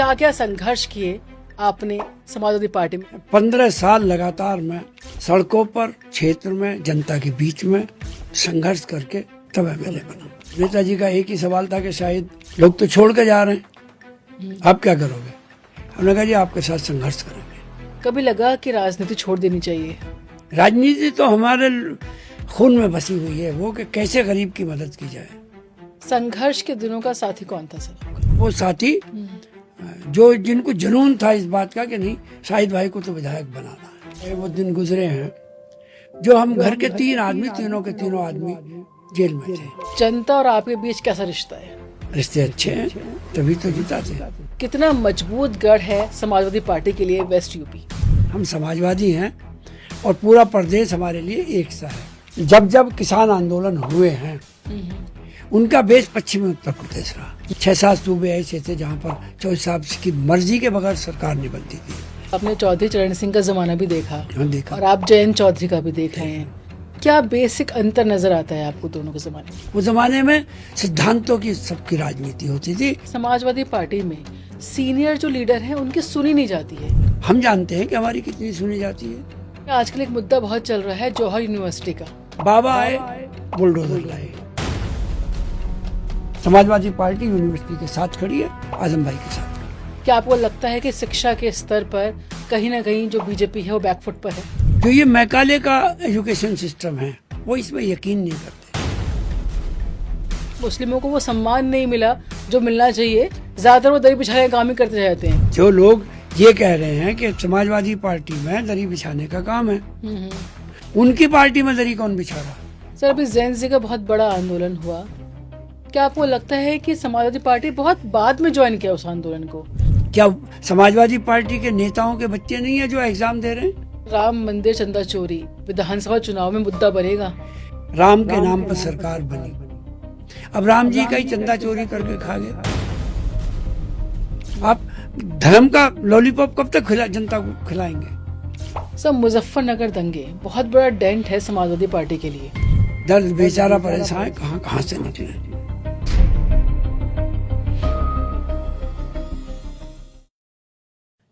क्या क्या संघर्ष किए आपने समाजवादी पार्टी में? 15 साल लगातार मैं सड़कों पर, क्षेत्र में, जनता के बीच में संघर्ष करके तब एमएलए बना। नेताजी का एक ही सवाल था कि शायद लोग तो छोड़ के जा रहे हैं, आप क्या करोगे? हमने कहा जी आपके साथ संघर्ष करेंगे। कभी लगा कि राजनीति छोड़ देनी चाहिए? राजनीति तो हमारे खून में बसी हुई है, वो कि कैसे गरीब की मदद की जाए। संघर्ष के दिनों का साथी कौन था सर? वो साथी जो जिनको जुनून था इस बात का कि नहीं शाहिद भाई को तो विधायक बनाना है। वो दिन गुजरे हैं जो हम घर के तीनों के तीनों आदमी जेल में थे। जनता और आपके बीच कैसा रिश्ता है? रिश्ते अच्छे हैं, तभी तो जीता थे। कितना मजबूत गढ़ है समाजवादी पार्टी के लिए वेस्ट यूपी? हम समाजवादी हैं और पूरा प्रदेश हमारे लिए एक सा है। जब जब किसान आंदोलन हुए हैं उनका बेस पश्चिमी उत्तर प्रदेश रहा। 6-7 सूबे ऐसे थे जहाँ पर चौधरी साहब की मर्जी के बगैर सरकार नहीं बनती थी। आपने चौधरी चरण सिंह का जमाना भी देखा देखा और आप जयंत चौधरी का भी देख रहे हैं। क्या बेसिक अंतर नजर आता है आपको दोनों के जमाने में? उस जमाने में सिद्धांतों की सबकी राजनीति होती थी। समाजवादी पार्टी में सीनियर जो लीडर हैं उनकी सुनी नहीं जाती है। हम जानते हैं कि हमारी कितनी सुनी जाती है। आजकल एक मुद्दा बहुत चल रहा है जौहर यूनिवर्सिटी का। बाबा आए, बुलडोजर लाए। समाजवादी पार्टी यूनिवर्सिटी के साथ खड़ी है, आजम भाई के साथ। क्या आपको लगता है कि शिक्षा के स्तर पर कहीं ना कहीं जो बीजेपी है वो बैकफुट पर है? जो ये मैकाले का एजुकेशन सिस्टम है वो इसमें यकीन नहीं करते। मुस्लिमों को वो सम्मान नहीं मिला जो मिलना चाहिए, ज्यादातर वो दरी बिछाने का काम ही करते रहते हैं। जो लोग ये कह रहे हैं कि समाजवादी पार्टी में दरी बिछाने का काम है, उनकी पार्टी में दरी कौन बिछा रहा? सर अभी जेन-ज़ी का बहुत बड़ा आंदोलन हुआ, क्या आपको लगता है कि समाजवादी पार्टी बहुत बाद में ज्वाइन किया उस आंदोलन को? क्या समाजवादी पार्टी के नेताओं के बच्चे नहीं है जो एग्जाम दे रहे हैं? राम मंदिर चंदा चोरी विधानसभा चुनाव में मुद्दा बनेगा। राम के नाम पर सरकार बनी, अब राम जी का ही चंदा चोरी करके खा गए। आप धर्म का लॉलीपॉप कब तक जनता को खिलाएंगे? सर मुजफ्फरनगर दंगे बहुत बड़ा डेंट है समाजवादी पार्टी के लिए। दर्द बेचारा परेशान है, कहाँ से निकले।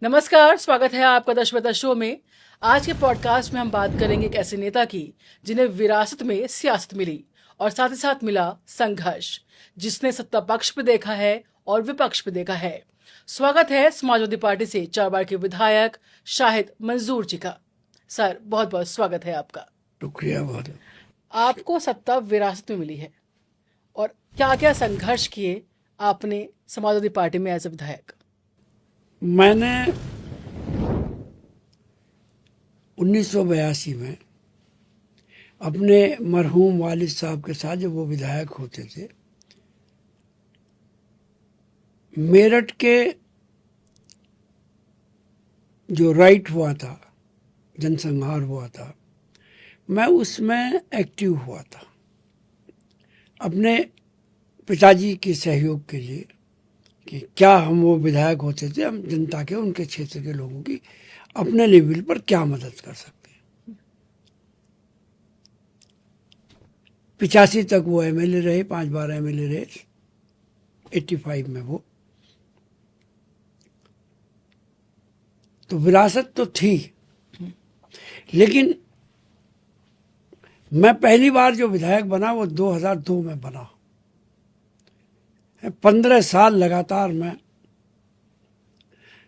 नमस्कार, स्वागत है आपका दशवता शो में। आज के पॉडकास्ट में हम बात करेंगे एक ऐसे नेता की जिन्हें विरासत में सियासत मिली और साथ ही साथ मिला संघर्ष, जिसने सत्ता पक्ष पे देखा है और विपक्ष पे देखा है। स्वागत है समाजवादी पार्टी से 4 बार के विधायक शाहिद मंजूर जी का। सर बहुत बहुत स्वागत है आपका। शुक्रिया बहुत। आपको सत्ता विरासत में मिली है और क्या क्या संघर्ष किए आपने समाजवादी पार्टी में एज ए विधायक? मैंने 1982 में अपने मरहूम वालिद साहब के साथ जब वो विधायक होते थे, मेरठ के जो राइट हुआ था, जनसंहार हुआ था, मैं उसमें एक्टिव हुआ था अपने पिताजी के सहयोग के लिए कि क्या हम वो विधायक होते थे, हम जनता के उनके क्षेत्र के लोगों की अपने लेवल पर क्या मदद कर सकते हैं। 85 तक वो एमएलए रहे, 5 बार एमएलए रहे, 85 में वो। तो विरासत तो थी, लेकिन मैं पहली बार जो विधायक बना वो 2002 में बना। 15 साल लगातार मैं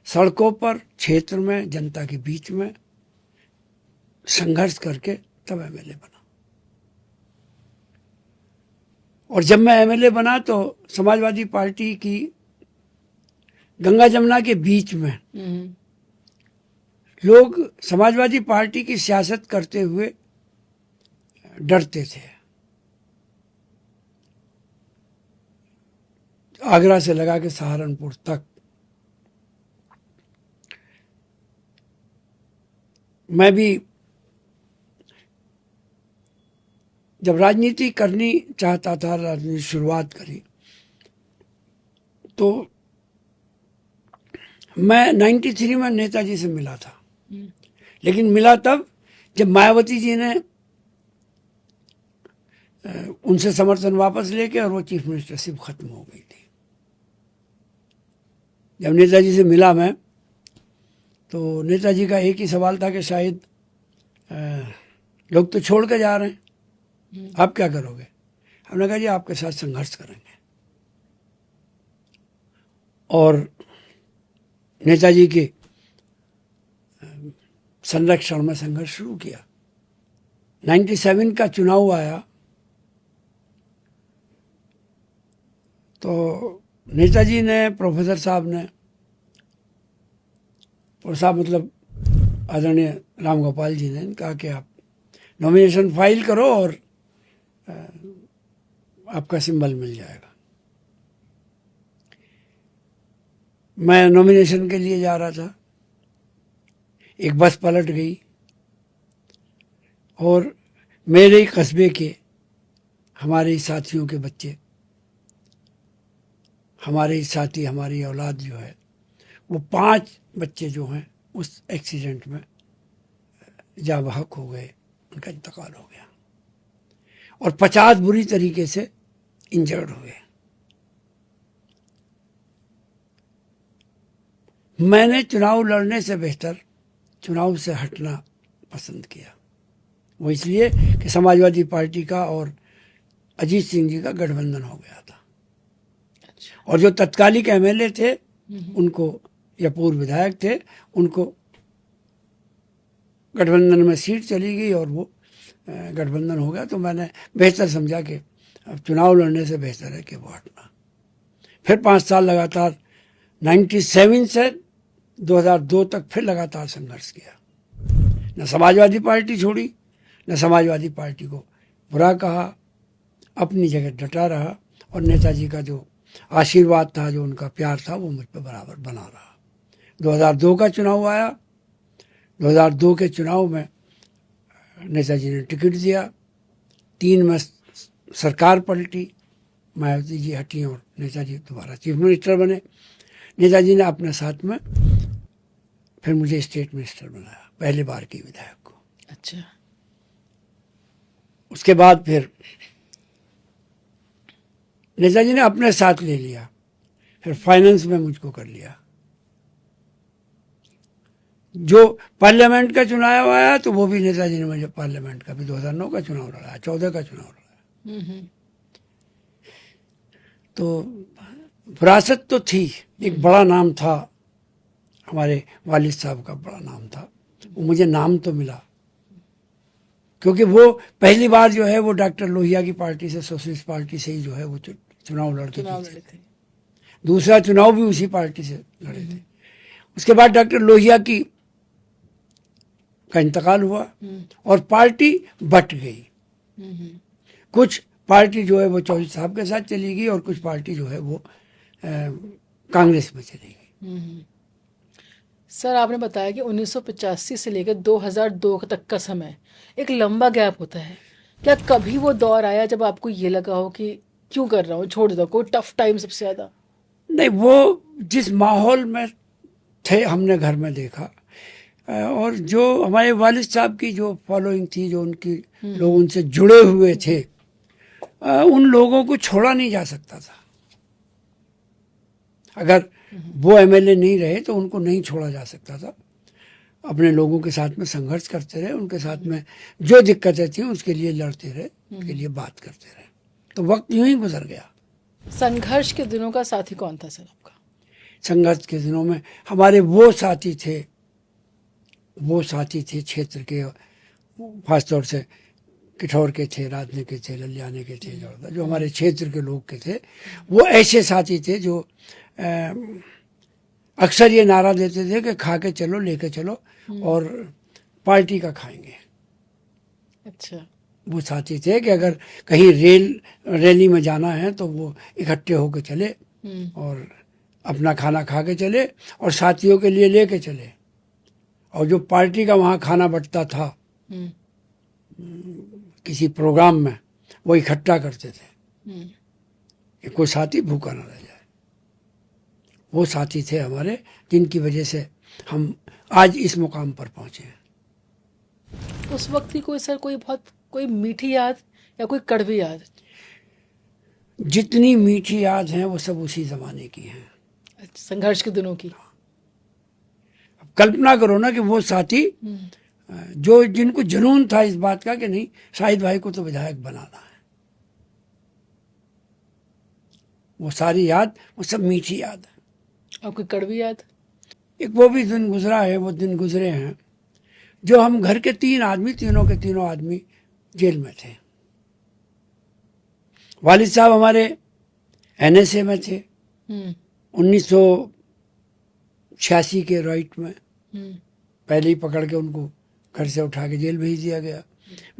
सड़कों पर, क्षेत्र में, जनता के बीच में संघर्ष करके तब एमएलए बना। और जब मैं एमएलए बना तो समाजवादी पार्टी की गंगा जमुना के बीच में लोग समाजवादी पार्टी की सियासत करते हुए डरते थे। आगरा से लगा के सहारनपुर तक मैं भी जब राजनीति करनी चाहता था, राजनीति शुरुआत करी, तो मैं 93 में नेताजी से मिला था, लेकिन मिला तब जब मायावती जी ने उनसे समर्थन वापस लेके और वो चीफ मिनिस्टरशिप खत्म हो गई थी। जब नेताजी से मिला मैं, तो नेताजी का एक ही सवाल था कि शायद लोग तो छोड़ के जा रहे हैं, आप क्या करोगे? हमने कहा जी आपके साथ संघर्ष करेंगे। और नेताजी के संरक्षण में संघर्ष शुरू किया। 97 का चुनाव आया तो नेताजी ने, प्रोफेसर साहब ने, और साहब मतलब आदरणीय राम गोपाल जी ने कहा कि आप नॉमिनेशन फाइल करो और आपका सिंबल मिल जाएगा। मैं नॉमिनेशन के लिए जा रहा था, एक बस पलट गई और मेरे ही कस्बे के हमारे ही साथियों के बच्चे, हमारे ही साथी, हमारी औलाद जो है, वो 5 बच्चे जो हैं उस एक्सीडेंट में जा बहक हो गए, उनका इंतकाल हो गया और 50 बुरी तरीके से इंजर्ड हुए। मैंने चुनाव लड़ने से बेहतर चुनाव से हटना पसंद किया। वो इसलिए कि समाजवादी पार्टी का और अजीत सिंह जी का गठबंधन हो गया था। और जो तत्कालिक एमएलए थे उनको, या पूर्व विधायक थे, उनको गठबंधन में सीट चली गई और वो गठबंधन हो गया। तो मैंने बेहतर समझा कि अब चुनाव लड़ने से बेहतर है कि वो हटना। फिर 5 साल लगातार 97 से 2002 तक फिर लगातार संघर्ष किया। न समाजवादी पार्टी छोड़ी, न समाजवादी पार्टी को बुरा कहा, अपनी जगह डटा रहा और नेताजी का जो आशीर्वाद था, जो उनका प्यार था, वो मुझ पर बराबर बना रहा। 2002 का चुनाव आया। 2002 के चुनाव में नेताजी ने टिकट दिया। 3 में सरकार पलटी, मायावती जी हटी और नेताजी दोबारा चीफ मिनिस्टर बने। नेताजी ने अपने साथ में फिर मुझे स्टेट मिनिस्टर बनाया, पहली बार की विधायक को। अच्छा। उसके बाद फिर नेताजी ने अपने साथ ले लिया, फिर फाइनेंस में मुझको कर लिया। जो पार्लियामेंट का चुनाव आया तो वो भी नेताजी ने मुझे पार्लियामेंट का भी 2009 का चुनाव लड़ाया, 14 का चुनाव लड़ाया। तो विरासत तो थी, एक बड़ा नाम था, हमारे वालिद साहब का बड़ा नाम था, वो मुझे नाम तो मिला क्योंकि वो पहली बार जो है वो डॉक्टर लोहिया की पार्टी से, सोशलिस्ट पार्टी से ही जो है वो चुनाव लड़के थे। दूसरा चुनाव भी उसी पार्टी से लड़े थे। उसके बाद डॉक्टर लोहिया का इंतकाल हुआ और पार्टी बट गई। कुछ पार्टी जो है वो चौधरी साहब के साथ चली गई और कुछ पार्टी जो है वो कांग्रेस में चली गई। सर, आपने बताया कि 1985 से लेकर 2002 तक का समय एक लंबा गैप होता है। क्या कभी वो दौर आया जब आपको ये लगा हो कि क्यों कर रहा हूँ, छोड़ दो, कोई टफ टाइम सबसे ज्यादा? नहीं, वो जिस माहौल में थे हमने घर में देखा, और जो हमारे वालिद साहब की जो फॉलोइंग थी, जो उनकी लोग उनसे जुड़े हुए थे, उन लोगों को छोड़ा नहीं जा सकता था। अगर वो एमएलए नहीं रहे तो उनको नहीं छोड़ा जा सकता था। अपने लोगों के साथ में संघर्ष करते रहे, उनके साथ में जो दिक्कतें थी उसके लिए लड़ते रहे, उनके लिए बात करते रहे। तो वक्त यूं ही गुजर गया। संघर्ष के दिनों का साथी कौन था सर आपका? संघर्ष के दिनों में हमारे वो साथी थे क्षेत्र के, खासतौर से किठौर के थे, राजने के थे, ललियाने के थे, जो हमारे क्षेत्र के लोग के थे। वो ऐसे साथी थे जो अक्सर ये नारा देते थे कि खा के चलो, लेके चलो और पार्टी का खाएंगे। अच्छा। वो साथी थे कि अगर कहीं रैली में जाना है तो वो इकट्ठे होकर चले और अपना खाना खा के चले और साथियों के लिए लेके चले। और जो पार्टी का वहाँ खाना बंटता था किसी प्रोग्राम में, वो इकट्ठा करते थे कि कोई साथी भूखा ना रह जाए। वो साथी थे हमारे, जिनकी वजह से हम आज इस मुकाम पर पहुँचे हैं। उस वक्त की कोई मीठी याद या कोई कड़वी याद? जितनी मीठी याद हैं वो सब उसी ज़माने की हैं। संघर्ष के दिनों की। अब कल्पना करो ना कि वो साथी जो जिनको जुनून था इस बात का कि नहीं, शाहिद भाई को तो विधायक बनाना है, वो सारी याद, वो सब मीठी याद है। और कोई कड़वी याद? एक वो भी दिन गुजरा है, वो दिन गुजरे हैं जो हम घर के तीनों के तीनों आदमी जेल में थे। वालिद साहब हमारे NSA में थे 1986 के राइट में, पहले ही पकड़ के उनको घर से उठा के जेल भेज दिया गया।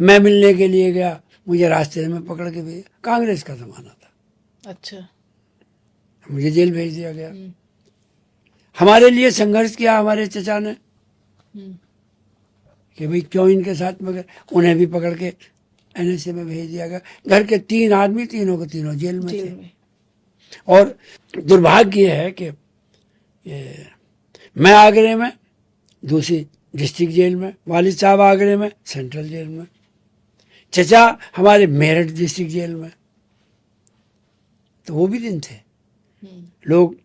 मैं मिलने के लिए गया, मुझे रास्ते में पकड़ के भेजा, कांग्रेस का जमाना था। अच्छा। मुझे जेल भेज दिया गया। हमारे लिए संघर्ष किया हमारे चचा ने कि भाई क्यों इनके साथ में गए, उन्हें भी पकड़ के NSA में भेज दिया गया। घर के 3 आदमी तीनों के तीनों जेल में थे। और दुर्भाग्य ये है कि मैं आगरे में, दूसरी डिस्ट्रिक्ट जेल में, वालिद साहब आगरे में सेंट्रल जेल में, चचा हमारे मेरठ डिस्ट्रिक्ट जेल में। तो वो भी दिन थे। लोग,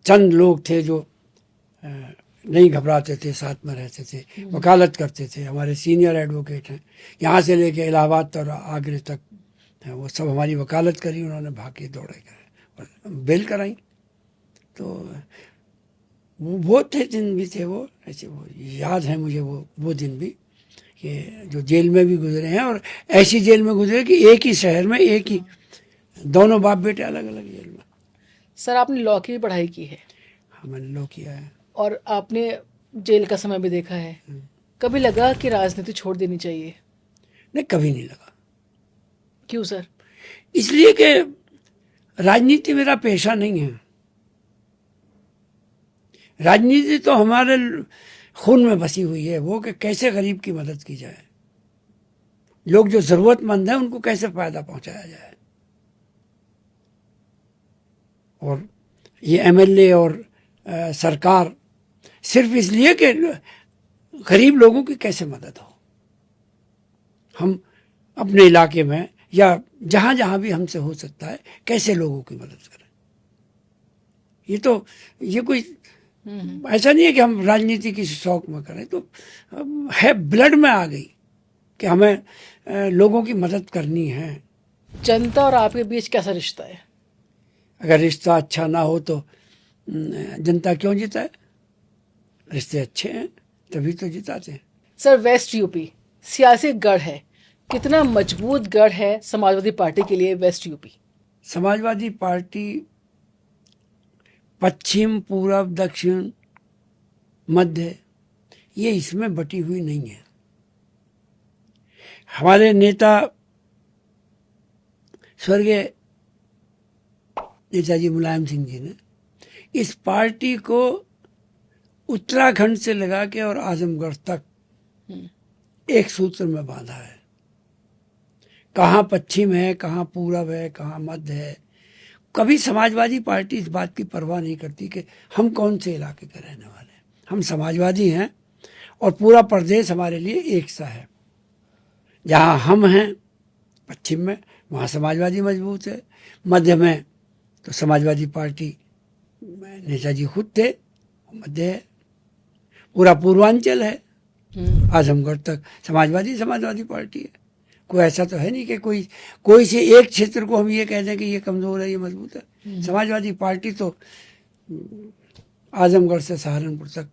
चंद लोग थे जो नहीं घबराते थे, साथ में रहते थे, वकालत करते थे। हमारे सीनियर एडवोकेट हैं, यहाँ से लेके इलाहाबाद और आगरे तक, वो सब हमारी वकालत करी, उन्होंने भागे दौड़े गए और बेल कराई। तो वो थे दिन भी थे वो, ऐसे वो याद है मुझे वो दिन भी, कि जो जेल में भी गुजरे हैं, और ऐसी जेल में गुजरे कि एक ही शहर में, एक ही, दोनों बाप बेटे अलग अलग जेल में। सर आपने लॉ की भी पढ़ाई की है? हाँ, मैंने लॉ किया है। और आपने जेल का समय भी देखा है। कभी लगा कि राजनीति छोड़ देनी चाहिए? नहीं, कभी नहीं लगा। क्यों सर? इसलिए कि राजनीति मेरा पेशा नहीं है। राजनीति तो हमारे खून में बसी हुई है, वो कि कैसे गरीब की मदद की जाए, लोग जो जरूरतमंद हैं उनको कैसे फायदा पहुंचाया जाए। और ये MLA और सरकार सिर्फ इसलिए कि गरीब लोगों की कैसे मदद हो। हम अपने इलाके में या जहाँ जहाँ भी हमसे हो सकता है कैसे लोगों की मदद करें। ये कोई ऐसा नहीं है कि हम राजनीति किसी शौक में करें, तो है, ब्लड में आ गई कि हमें लोगों की मदद करनी है। जनता और आपके बीच कैसा रिश्ता है? अगर रिश्ता अच्छा ना हो तो जनता क्यों जिताए? रिश्ते अच्छे हैं तभी तो जिताते हैं। सर वेस्ट यूपी सियासी गढ़ है, कितना मजबूत गढ़ है समाजवादी पार्टी के लिए वेस्ट यूपी? समाजवादी पार्टी पश्चिम, पूरब, दक्षिण, मध्य, ये इसमें बटी हुई नहीं है। हमारे नेता स्वर्गीय नेताजी मुलायम सिंह जी ने इस पार्टी को उत्तराखंड से लगा के और आजमगढ़ तक एक सूत्र में बांधा है। कहाँ पश्चिम है, कहाँ पूरब है, कहाँ मध्य है। कभी समाजवादी पार्टी इस बात की परवाह नहीं करती कि हम कौन से इलाके के रहने वाले हैं। हम समाजवादी हैं और पूरा प्रदेश हमारे लिए एक सा है। जहाँ हम हैं पश्चिम में, वहाँ समाजवादी मजबूत है। मध्य में तो समाजवादी पार्टी, नेताजी खुद थे, मध्य है। पूरा पूर्वांचल है, आजमगढ़ तक समाजवादी पार्टी है। कोई ऐसा तो है नहीं कि कोई से एक क्षेत्र को हम ये कह दें कि ये कमजोर है, ये मजबूत है। समाजवादी पार्टी तो आजमगढ़ से सहारनपुर तक,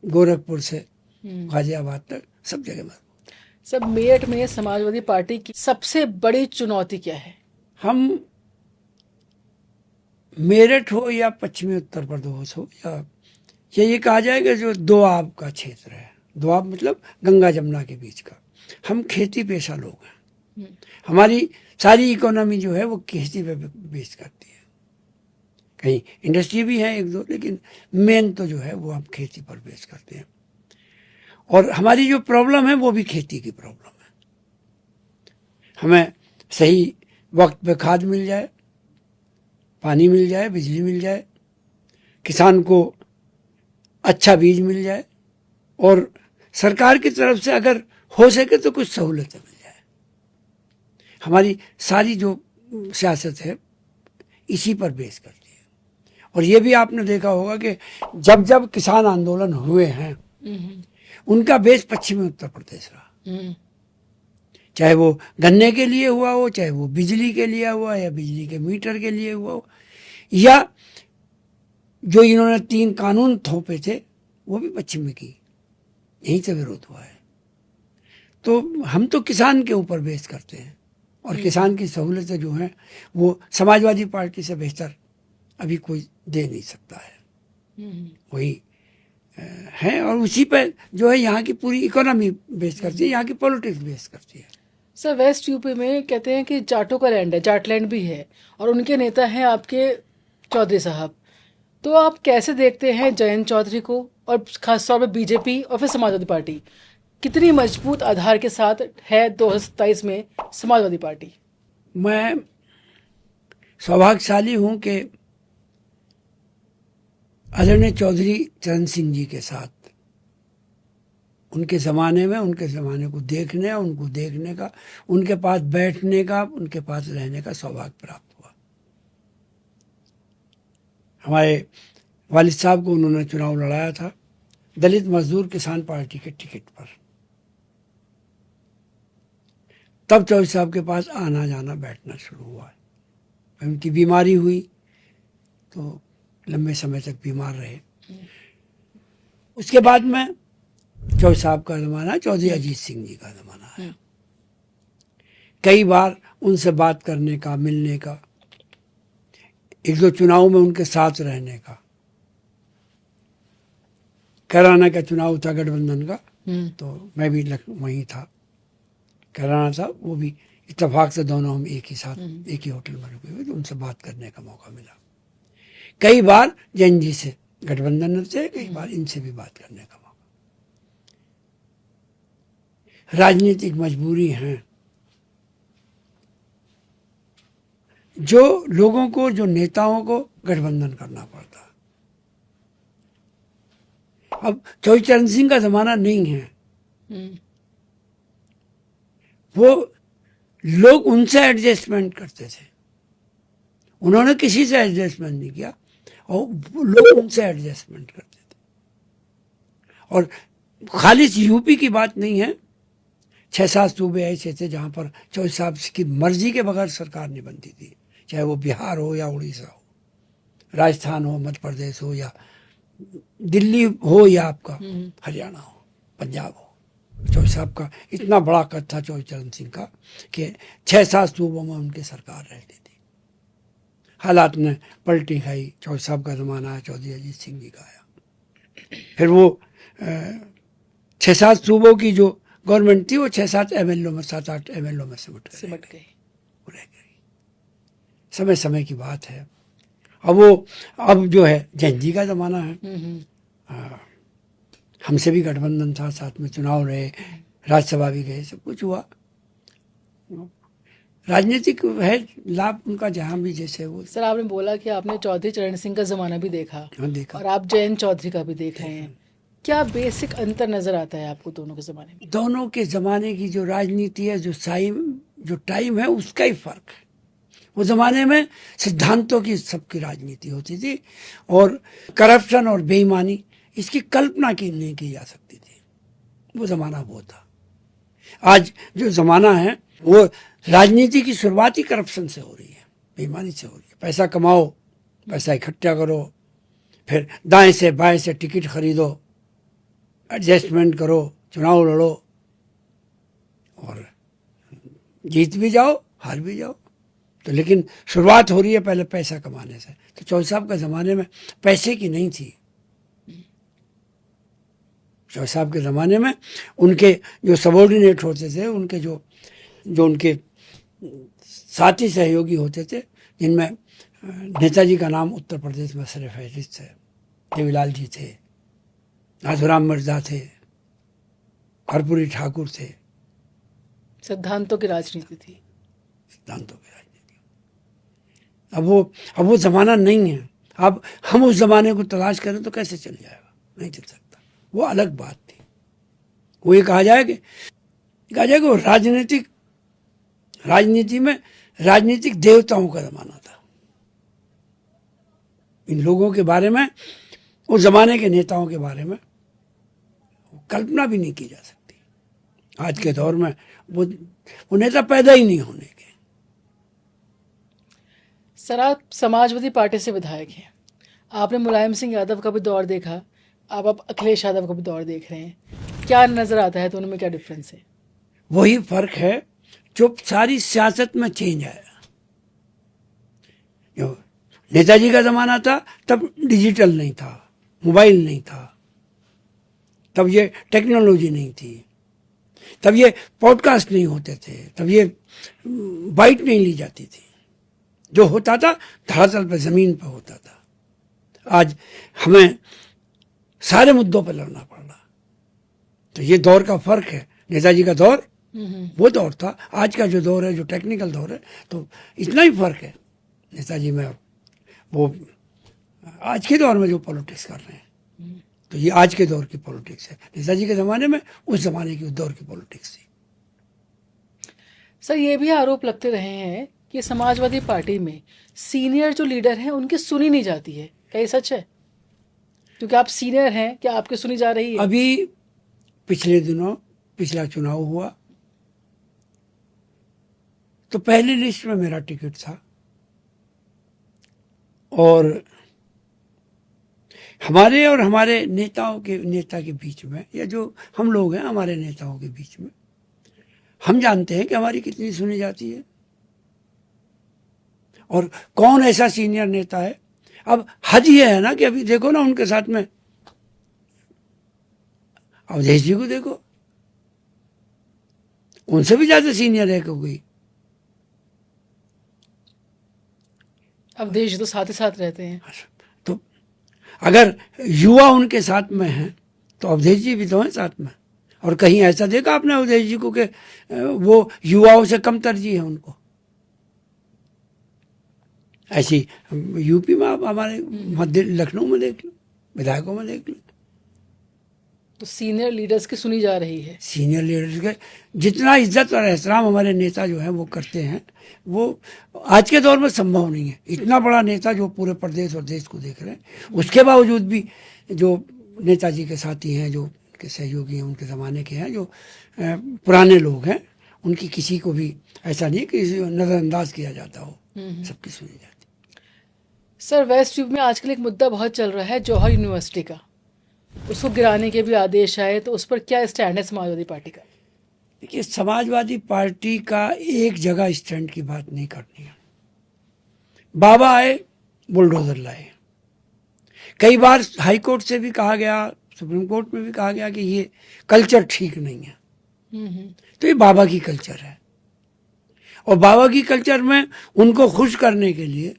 गोरखपुर से गाजियाबाद तक, सब जगह मजबूत है। सब मेरठ में समाजवादी पार्टी की सबसे बड़ी चुनौती क्या है? हम मेरठ हो या पश्चिमी उत्तर प्रदेश हो या ये कहा जाएगा जो दोआब का क्षेत्र है, दोआब मतलब गंगा जमुना के बीच का, हम खेती पेशा लोग हैं। हमारी सारी इकोनॉमी जो है वो खेती पे बेस करती है। कहीं इंडस्ट्री भी है एक दो, लेकिन मेन तो जो है वो हम खेती पर बेस करते हैं। और हमारी जो प्रॉब्लम है वो भी खेती की प्रॉब्लम है। हमें सही वक्त पे खाद मिल जाए, पानी मिल जाए, बिजली मिल जाए, किसान को अच्छा बीज मिल जाए, और सरकार की तरफ से अगर हो सके तो कुछ सहूलतें मिल जाए। हमारी सारी जो सियासत है इसी पर बेस करती है। और ये भी आपने देखा होगा कि जब जब किसान आंदोलन हुए हैं उनका बेस पश्चिमी उत्तर प्रदेश रहा, चाहे वो गन्ने के लिए हुआ हो, चाहे वो बिजली के लिए हुआ या बिजली के मीटर के लिए हुआ हो, या जो इन्होंने 3 कानून थोपे थे वो भी पश्चिम में की, यहीं से विरोध हुआ है। तो हम तो किसान के ऊपर बेस करते हैं और किसान की सहूलतें जो हैं वो समाजवादी पार्टी से बेहतर अभी कोई दे नहीं सकता है। वही है और उसी पे जो है यहाँ की पूरी इकोनॉमी बेस करती है, यहाँ की पॉलिटिक्स बेस करती है। सर, वेस्ट यूपी में कहते हैं कि जाटों का लैंड है, जाटलैंड भी है, और उनके नेता हैं आपके चौधरी साहब। तो आप कैसे देखते हैं जयंत चौधरी को, और खासतौर पर बीजेपी और फिर समाजवादी पार्टी कितनी मजबूत आधार के साथ है 2027 में समाजवादी पार्टी? मैं सौभाग्यशाली हूँ कि आदरणीय चौधरी चरण सिंह जी के साथ उनके ज़माने में उनके ज़माने को देखने, उनको देखने का, उनके पास बैठने का, उनके पास रहने का सौभाग्य प्राप्त हुआ। हमारे वालिद साहब को उन्होंने चुनाव लड़ाया था दलित मजदूर किसान पार्टी के टिकट पर। तब चौधरी साहब के पास आना जाना बैठना शुरू हुआ। उनकी बीमारी हुई तो लंबे समय तक बीमार रहे। उसके बाद में चौधरी साहब का ज़माना, चौधरी अजीत सिंह जी का ज़माना है। कई बार उनसे बात करने का, मिलने का, 1-2 चुनाव में उनके साथ रहने का। कैराना का चुनाव था गठबंधन का, तो मैं भी वहीं था। कैराना था, वो भी इत्तेफाक से दोनों हम एक ही साथ एक ही होटल में रुके हुए, तो उनसे बात करने का मौका मिला। कई बार जैन जी से गठबंधन से, कई बार इनसे भी बात करने का मौका। राजनीतिक मजबूरी है जो लोगों को, जो नेताओं को गठबंधन करना पड़ता। अब चौधरी चरण सिंह का जमाना नहीं है, वो लोग उनसे एडजस्टमेंट करते थे, उन्होंने किसी से एडजस्टमेंट नहीं किया और लोग उनसे एडजस्टमेंट करते थे। और खालिस यूपी की बात नहीं है, 6-7 सूबे ऐसे थे जहाँ पर चौधरी साहब की मर्जी के बगैर सरकार नहीं बनती थी, चाहे वो बिहार हो या उड़ीसा हो, राजस्थान हो, मध्य प्रदेश हो या दिल्ली हो या आपका हरियाणा हो, पंजाब हो। चौधरी साहब का इतना बड़ा कद था चौधरी चरण सिंह का कि 6-7 सूबों में उनकी सरकार रहती थी। हालात ने पलटी खाई, चौधरी साहब का ज़माना आया, चौधरी अजीत सिंह जी का आया। फिर वो 6-7 सूबों की जो गवर्नमेंट थी वो 6-7 एमएलओ में, 7-8 एमएलओ में सिमट गई। रह गई। समय समय की बात है। अब जो है जैन जी का ज़माना है। हमसे भी गठबंधन था, साथ में चुनाव रहे, राज्यसभा भी गए, सब कुछ हुआ। राजनीतिक है लाभ उनका जहाँ भी जैसे वो। सर, आपने बोला कि आपने चौधरी चरण सिंह का ज़माना भी देखा, देखा, और आप जयंत चौधरी का भी देख रहे हैं। क्या बेसिक अंतर नजर आता है आपको दोनों के ज़माने में? दोनों के ज़माने की जो राजनीति है, जो टाइम है, उसका ही फर्क है। वो ज़माने में सिद्धांतों की सबकी राजनीति होती थी और करप्शन और बेईमानी इसकी कल्पना की नहीं की जा सकती थी। वो ज़माना वो था। आज जो ज़माना है वो राजनीति की शुरुआत ही करप्शन से हो रही है, बेईमानी से हो रही है। पैसा कमाओ, पैसा इकट्ठा करो, फिर दाएं से बाएं से टिकट खरीदो, एडजस्टमेंट करो, चुनाव लड़ो और जीत भी जाओ, हार भी जाओ। तो लेकिन शुरुआत हो रही है पहले पैसा कमाने से। तो चौधरी साहब के ज़माने में पैसे की नहीं थी। चौधरी साहब के ज़माने में उनके जो सबॉर्डिनेट होते थे, उनके जो उनके साथी सहयोगी होते थे, जिनमें नेताजी का नाम उत्तर प्रदेश में सर फहरिस्त है, देवीलाल जी थे, नाथुराम मिर्जा थे, कर्पूरी ठाकुर थे। सिद्धांतों की राजनीति थी। सिद्धांतों की राजनीति। अब वो ज़माना नहीं है। अब हम उस ज़माने को तलाश करें तो कैसे चल जाएगा? नहीं चल सकता। वो अलग बात थी। वो ये कहा जाएगा वो राजनीति में राजनीतिक देवताओं का ज़माना था। इन लोगों के बारे में, उस जमाने के नेताओं के बारे में कल्पना भी नहीं की जा सकती। आज के दौर में वो नेता पैदा ही नहीं होने के। सर, आप समाजवादी पार्टी से विधायक हैं, आपने मुलायम सिंह यादव का भी दौर देखा, आप अखिलेश यादव का भी दौर देख रहे हैं, क्या नजर आता है दोनों में, क्या डिफरेंस है? वही फर्क है जो सारी सियासत में चेंज आया। जो नेताजी का जमाना था तब डिजिटल नहीं था, मोबाइल नहीं था, तब ये टेक्नोलॉजी नहीं थी, तब ये पॉडकास्ट नहीं होते थे, तब ये बाइट नहीं ली जाती थी। जो होता था धरातल पर, जमीन पर होता था। आज हमें सारे मुद्दों पर लड़ना पड़ रहा। तो ये दौर का फर्क है। नेताजी का दौर वो दौर था, आज का जो दौर है, जो टेक्निकल दौर है, तो इतना ही फर्क है नेताजी में। वो आज के दौर में जो पॉलिटिक्स कर रहे हैं, तो ये आज के दौर की पॉलिटिक्स है। नेताजी के ज़माने में उस ज़माने की, उस दौर की पॉलिटिक्स थी। सर, ये भी आरोप लगते रहे हैं कि समाजवादी पार्टी में सीनियर जो लीडर हैं उनकी सुनी नहीं जाती है, क्या ये सच है? क्योंकि आप सीनियर हैं, क्या आपकी सुनी जा रही है? अभी पिछले दिनों पिछला चुनाव हुआ तो पहली लिस्ट में मेरा टिकट था, और हमारे नेता के बीच में, या जो हम लोग हैं हमारे नेताओं के बीच में, हम जानते हैं कि हमारी कितनी सुनी जाती है और कौन ऐसा सीनियर नेता है। अब हद ये है ना कि अभी देखो ना, उनके साथ में अवधेश जी को देखो, उनसे भी ज्यादा सीनियर है कोई। अवधेश जी तो साथ ही साथ रहते हैं। तो अगर युवा उनके साथ में हैं तो अवधेश जी भी तो हैं साथ में। और कहीं ऐसा देखा आपने अवधेश जी को कि वो युवाओं से कम तरजीह है उनको? ऐसी यूपी में आप हमारे मध्य लखनऊ में देख लो, विधायकों में देख लो, तो सीनियर लीडर्स की सुनी जा रही है। सीनियर लीडर्स के जितना इज्जत और एहतराम हमारे नेता जो हैं वो करते हैं, वो आज के दौर में संभव नहीं है। इतना बड़ा नेता जो पूरे प्रदेश और देश को देख रहे हैं, उसके बावजूद भी जो नेताजी के साथी हैं, जो उनके सहयोगी हैं, उनके ज़माने के हैं, जो पुराने लोग हैं, उनकी किसी को भी ऐसा नहीं कि नज़रअंदाज किया जाता हो, सबकी सुनी जाती। सर, वेस्ट यूपी में आजकल एक मुद्दा बहुत चल रहा है, जौहर यूनिवर्सिटी का, उसको गिराने के भी आदेश आए, तो उस पर क्या स्टैंड है समाजवादी पार्टी का? देखिए, समाजवादी पार्टी का एक जगह स्टैंड की बात नहीं करनी है। बाबा आए, बुलडोजर लाए। कई बार हाई कोर्ट से भी कहा गया, सुप्रीम कोर्ट में भी कहा गया कि ये कल्चर ठीक नहीं है। तो ये बाबा की कल्चर है, और बाबा की कल्चर में उनको खुश करने के लिए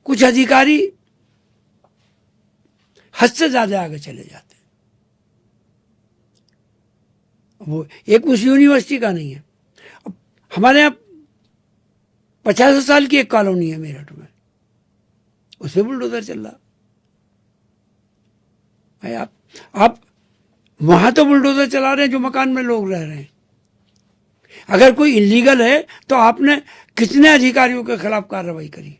कुछ अधिकारी हद से ज्यादा आगे चले जाते हैं। वो एक उस यूनिवर्सिटी का नहीं है। अब हमारे यहाँ 50 साल की एक कॉलोनी है मेरठ में, उसमें बुलडोजर चल रहा है। आप वहां तो बुलडोजर चला रहे हैं जो मकान में लोग रह रहे हैं। अगर कोई इलीगल है तो आपने कितने अधिकारियों के खिलाफ कार्रवाई करी?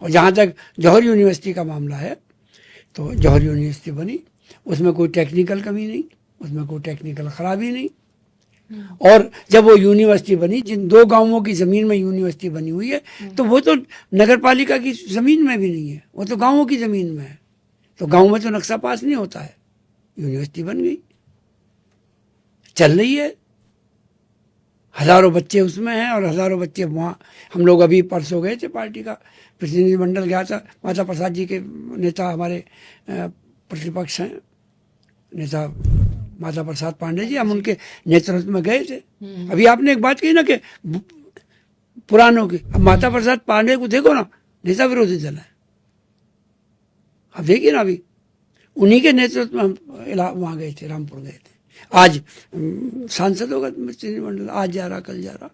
और जहाँ तक जौहर यूनिवर्सिटी का मामला है, तो जौहर यूनिवर्सिटी बनी, उसमें कोई टेक्निकल कमी नहीं, उसमें कोई टेक्निकल खराबी नहीं। और जब वो यूनिवर्सिटी बनी, जिन 2 गांवों की ज़मीन में यूनिवर्सिटी बनी हुई है, तो वो तो नगर पालिका की ज़मीन में भी नहीं है, वो तो गांवों की ज़मीन में है। तो गांव में तो नक्शा पास नहीं होता है, यूनिवर्सिटी बन गई, चल रही है, हज़ारों बच्चे उसमें हैं, और हज़ारों बच्चे वहाँ। हम लोग अभी परसों गए थे, पार्टी का प्रतिनिधिमंडल गया था, माता प्रसाद जी के नेता, हमारे प्रतिपक्ष हैं नेता माता प्रसाद पांडे जी, हम उनके नेतृत्व में गए थे। अभी आपने एक बात कही ना कि पुरानों की, अब माता प्रसाद पांडे को देखो ना, नेता विरोधी दल है। अब देखिए ना, अभी उन्हीं के नेतृत्व में हम वहाँ गए थे, रामपुर गए थे। आज सांसद होगा प्रतिनिधिमंडल, आज जा रहा, कल जा रहा।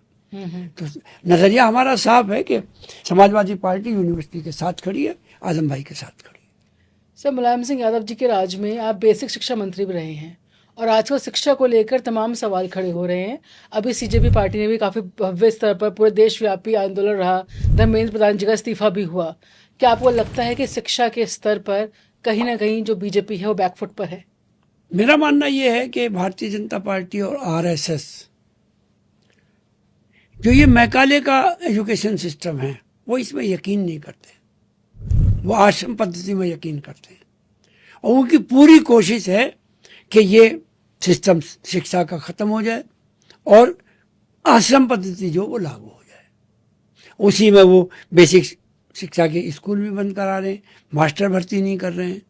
तो नजरिया हमारा साफ है कि समाजवादी पार्टी यूनिवर्सिटी के साथ खड़ी है, आजम भाई के साथ खड़ी है। सर, मुलायम सिंह यादव जी के राज में आप बेसिक शिक्षा मंत्री भी रहे हैं और आजकल शिक्षा को लेकर तमाम सवाल खड़े हो रहे हैं। अभी सीजेपी पार्टी ने भी काफी भव्य स्तर पर पूरे देशव्यापी आंदोलन रहा, धर्मेंद्र प्रधान जी का इस्तीफा भी हुआ। क्या आपको लगता है कि शिक्षा के स्तर पर कहीं ना कहीं जो बीजेपी है वो बैकफुट पर है? मेरा मानना यह है कि भारतीय जनता पार्टी और आरएसएस जो ये मैकाले का एजुकेशन सिस्टम है वो इसमें यकीन नहीं करते, वो आश्रम पद्धति में यकीन करते हैं और उनकी पूरी कोशिश है कि ये सिस्टम शिक्षा का ख़त्म हो जाए और आश्रम पद्धति जो वो लागू हो जाए। उसी में वो बेसिक शिक्षा के स्कूल भी बंद करा रहे हैं, मास्टर भर्ती नहीं कर रहे हैं,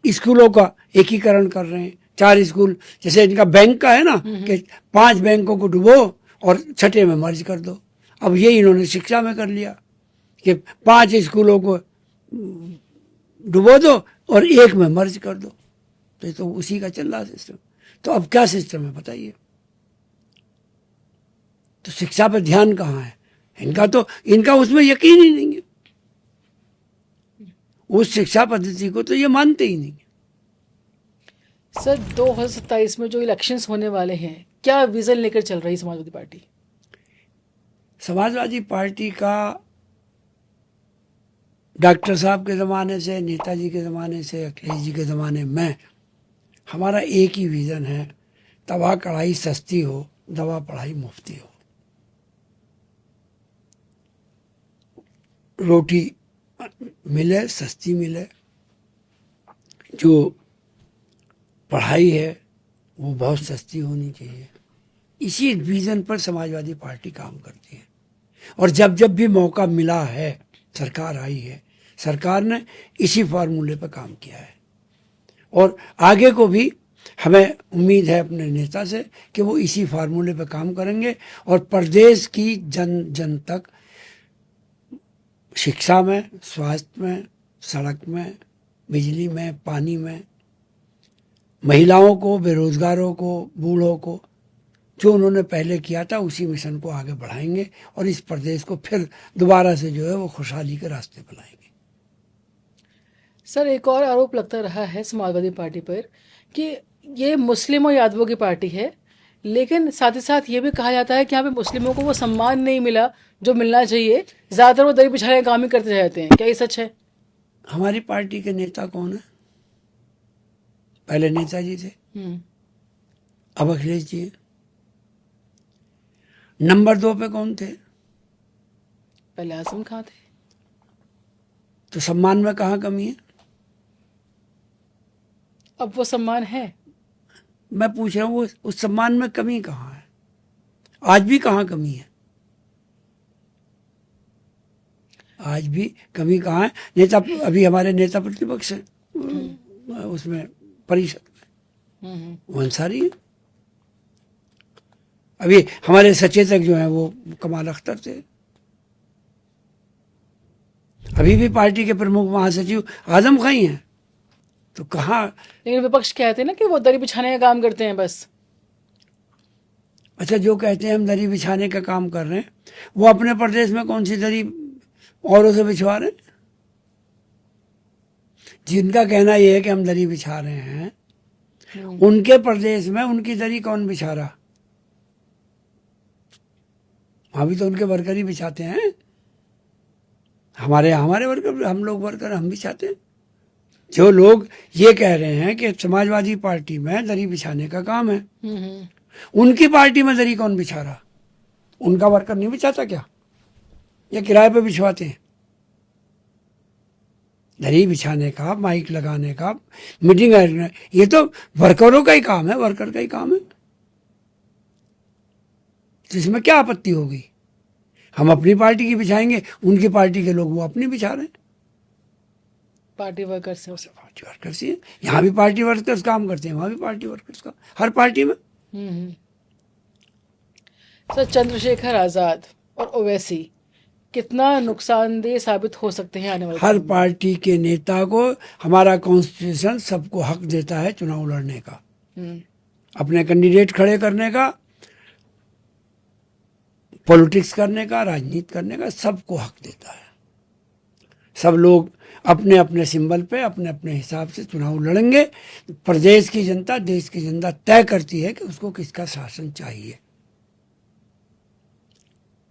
स्कूलों का एकीकरण कर रहे हैं। 4 स्कूल, जैसे इनका बैंक का है ना कि 5 बैंकों को डुबो और छठे में मर्ज कर दो। अब ये इन्होंने शिक्षा में कर लिया कि 5 स्कूलों को डुबो दो और 1 में मर्ज कर दो। तो ये तो उसी का चल रहा सिस्टम। तो अब क्या सिस्टम है बताइए? तो शिक्षा पर ध्यान कहाँ है इनका उसमें यकीन ही नहीं है। उस शिक्षा पद्धति को तो ये मानते ही नहीं। सर 2027 में जो इलेक्शंस होने वाले हैं, क्या विजन लेकर चल रही समाजवादी पार्टी? समाजवादी पार्टी का डॉक्टर साहब के ज़माने से, नेताजी के ज़माने से, अखिलेश जी के ज़माने में हमारा एक ही विज़न है, तवा कढ़ाई सस्ती हो, दवा पढ़ाई मुफ्ती हो। रोटी मिले, सस्ती मिले, जो पढ़ाई है वो बहुत सस्ती होनी चाहिए। इसी विज़न पर समाजवादी पार्टी काम करती है और जब जब भी मौका मिला है, सरकार आई है, सरकार ने इसी फार्मूले पर काम किया है और आगे को भी हमें उम्मीद है अपने नेता से कि वो इसी फार्मूले पर काम करेंगे और प्रदेश की जन जन तक शिक्षा में, स्वास्थ्य में, सड़क में, बिजली में, पानी में, महिलाओं को, बेरोजगारों को, बूढ़ों को, जो उन्होंने पहले किया था उसी मिशन को आगे बढ़ाएंगे और इस प्रदेश को फिर दोबारा से जो है वो खुशहाली के रास्ते पर लाएंगे। सर एक और आरोप लगता रहा है समाजवादी पार्टी पर कि ये मुस्लिम और यादवों की पार्टी है, लेकिन साथ ही साथ ये भी कहा जाता है कि यहाँ पे मुस्लिमों को वो सम्मान नहीं मिला जो मिलना चाहिए। ज़्यादातर वो दही बिछाने का काम ही करते रहते हैं। क्या ये सच है? हमारी पार्टी के नेता कौन है? पहले नेताजी थे, अब अखिलेश जी हैं। नंबर 2 पे कौन थे? पहले आजम खां थे। तो सम्मान में कहाँ कमी है? अब वो सम्मान है? मैं पूछ रहा हूँ उस सम्मान में कमी कहाँ है? आज भी कहाँ कमी है? आज भी कमी कहाँ है? नेता अभी हमारे नेता प्रतिपक्ष है उसमें परिषद में, वो अंसारी है। अभी हमारे सचेतक जो हैं वो कमाल अख्तर थे। अभी भी पार्टी के प्रमुख महासचिव आजम खां ही हैं। तो कहाँ? लेकिन विपक्ष कहते हैं ना कि वो दरी बिछाने का काम करते हैं बस। अच्छा, जो कहते हैं हम दरी बिछाने का काम कर रहे हैं, वो अपने प्रदेश में कौन सी दरी औरों से बिछवा रहे हैं? जिनका कहना यह है कि हम दरी बिछा रहे हैं, उनके प्रदेश में उनकी दरी कौन बिछा रहा? वहां भी तो उनके वर्कर ही बिछाते हैं। हमारे वर्कर, हम लोग वर्कर हम बिछाते हैं। जो लोग ये कह रहे हैं कि समाजवादी पार्टी में दरी बिछाने का काम है, उनकी पार्टी में दरी कौन बिछा रहा? उनका वर्कर नहीं बिछाता क्या? या किराए पे बिछवाते हैं? दरी बिछाने का, माइक लगाने का, मीटिंग अरेंज, ये तो वर्करों का ही काम है, वर्कर का ही काम है। जिसमें क्या आपत्ति होगी? हम अपनी पार्टी की बिछाएंगे, उनकी पार्टी के लोग वो अपनी बिछा रहे हैं। पार्टी वर्कर्स से पार्टी वर्कर्स ही है। यहाँ भी पार्टी वर्कर्स काम करते हैं, वहां भी पार्टी वर्कर्स का, हर पार्टी में। सर चंद्रशेखर आजाद और ओवैसी कितना नुकसानदेह साबित हो सकते हैं आने वाले? हर पार्टी के नेता को हमारा कॉन्स्टिट्यूशन सबको हक देता है चुनाव लड़ने का, अपने कैंडिडेट खड़े करने का, पॉलिटिक्स करने का, राजनीति करने का, सबको हक देता है। सब लोग अपने अपने सिंबल पे अपने अपने हिसाब से चुनाव लड़ेंगे। प्रदेश की जनता, देश की जनता तय करती है कि उसको किसका शासन चाहिए।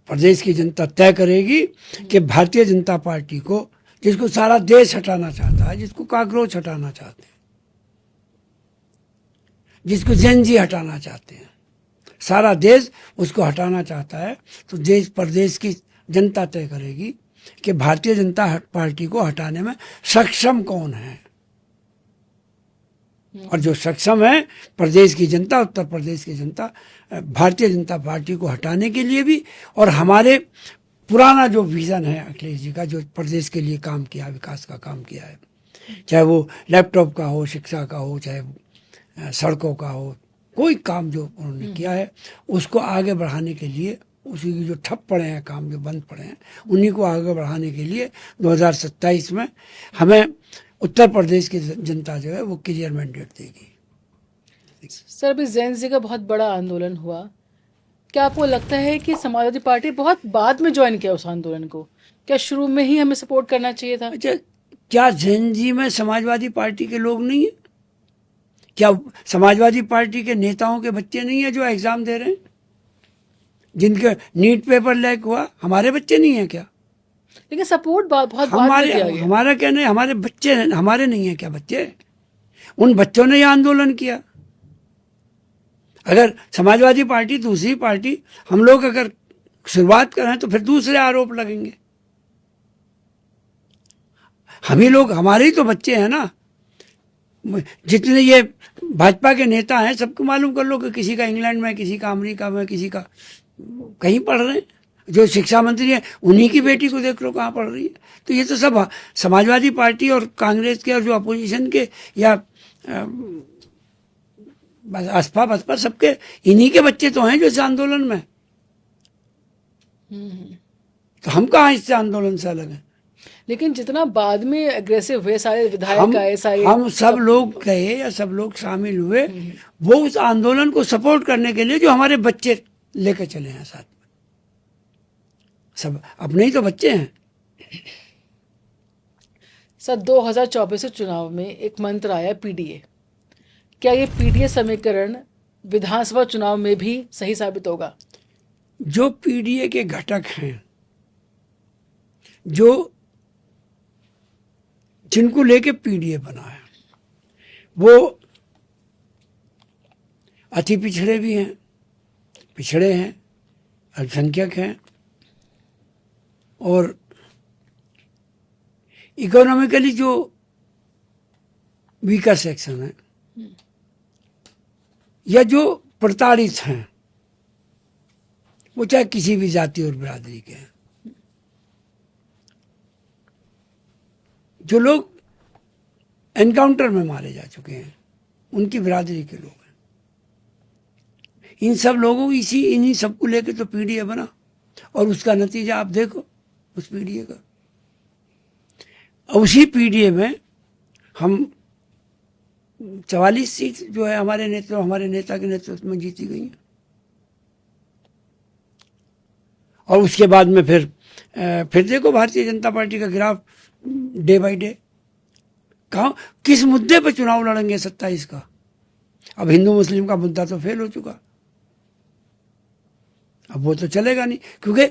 प्रदेश की जनता तय करेगी कि भारतीय जनता पार्टी को, जिसको सारा देश हटाना चाहता है, जिसको कॉकरोच हटाना चाहते हैं, जिसको जेनजी हटाना चाहते हैं, सारा देश उसको हटाना चाहता है, तो देश प्रदेश की जनता तय करेगी कि भारतीय जनता पार्टी को हटाने में सक्षम कौन है। और जो सक्षम है प्रदेश की जनता, उत्तर प्रदेश की जनता, भारतीय जनता पार्टी को हटाने के लिए भी, और हमारे पुराना जो विजन है अखिलेश जी का, जो प्रदेश के लिए काम किया, विकास का काम किया है, चाहे वो लैपटॉप का हो, शिक्षा का हो, चाहे सड़कों का हो, कोई काम जो उन्होंने किया है उसको आगे बढ़ाने के लिए, उसी की जो ठप पड़े हैं काम, जो बंद पड़े हैं, उन्हीं को आगे बढ़ाने के लिए 2027 में हमें उत्तर प्रदेश की जनता जो है वो क्लियर मैंडेट देगी। सर, अभी जेन का बहुत बड़ा आंदोलन हुआ, क्या आपको लगता है कि समाजवादी पार्टी बहुत बाद में ज्वाइन किया उस आंदोलन को? क्या शुरू में ही हमें सपोर्ट करना चाहिए था? अच्छा, क्या जेनजी में समाजवादी पार्टी के लोग नहीं है? क्या समाजवादी पार्टी के नेताओं के बच्चे नहीं है जो एग्जाम दे रहे हैं, जिनके नीट पेपर लीक हुआ? हमारे बच्चे नहीं है क्या? लेकिन सपोर्ट बहुत बाद में किया गया। हमारा क्या नहीं, हमारे बच्चे, हमारे नहीं है क्या बच्चे? उन बच्चों ने यह आंदोलन किया। अगर समाजवादी पार्टी, दूसरी पार्टी, हम लोग अगर शुरुआत करें तो फिर दूसरे आरोप लगेंगे। हम ही लोग, हमारे ही तो बच्चे हैं ना। जितने ये भाजपा के नेता हैं सबको मालूम कर लो कि किसी का इंग्लैंड में, किसी का अमेरिका में, किसी का कहीं पढ़ रहे हैं। जो शिक्षा मंत्री है उन्हीं की बेटी को देख लो कहाँ पढ़ रही है। तो ये तो सब समाजवादी पार्टी और कांग्रेस के और जो अपोजिशन के या बसपा बसपा सबके इन्हीं के बच्चे तो हैं जो इस आंदोलन में। तो हम कहाँ इससे आंदोलन से अलग हैं? लेकिन जितना बाद में एग्रेसिव हुए सारे विधायक आए, सारे हम सब लोग गए या सब लोग शामिल हुए वो उस आंदोलन को सपोर्ट करने के लिए जो हमारे बच्चे लेकर चले हैं साथ में। सब अपने ही तो बच्चे हैं। सर, 2024 के चुनाव में एक मंत्र आया पीडीए। क्या ये पीडीए समीकरण विधानसभा चुनाव में भी सही साबित होगा? जो पीडीए के घटक हैं, जो जिनको लेके पीडीए बना है, वो अति पिछड़े भी हैं, पिछड़े हैं, अल्पसंख्यक हैं, और इकोनॉमिकली जो वीकर सेक्शन है या जो प्रताड़ित हैं, वो चाहे किसी भी जाति और बिरादरी के हैं, जो लोग एनकाउंटर में मारे जा चुके हैं, उनकी बिरादरी के लोग हैं। इन सब लोगों, इन्हीं सबको लेके तो पीडीए बना, और उसका नतीजा आप देखो उस पीडीए का। उसी पीडीए में हम 44 सीट जो है हमारे नेता के नेतृत्व में जीती गई हैं। और उसके बाद में फिर देखो भारतीय जनता पार्टी का ग्राफ डे बाय डे। कहाँ किस मुद्दे पर चुनाव लड़ेंगे 27 का? अब हिंदू मुस्लिम का मुद्दा तो फेल हो चुका, अब वो तो चलेगा नहीं, क्योंकि